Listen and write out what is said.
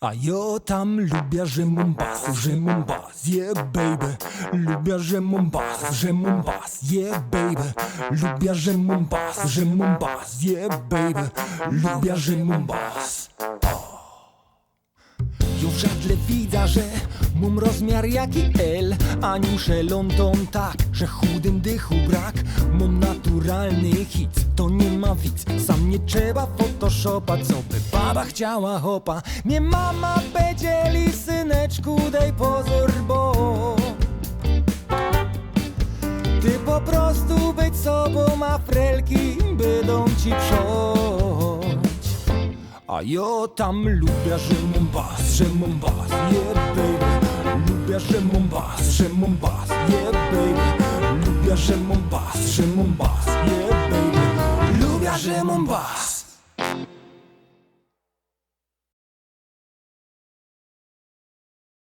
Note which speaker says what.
Speaker 1: A ja tam lubię, że mam bas, yeah baby. Lubię, że mam bas, yeah baby. Lubię, że mam bas, yeah baby. Lubię, że mam bas. Już żadle widzę, że mam rozmiar jaki L. Aniusze lądą tak, że chudym dychu brak. Mam naturalny hit, to nie ma widz. Sam nie trzeba photoshopa, co by baba chciała hopa. Mnie mama powiedzieli, syneczku, daj pozór, bo ty po prostu być sobą, a frelki będą ci prząć. A ja tam lubię, że mam bas, yeah baby. Lubię, że mam bas, yeah baby. Lubię, że mam bas, yeah baby. Lubię, że mam bas.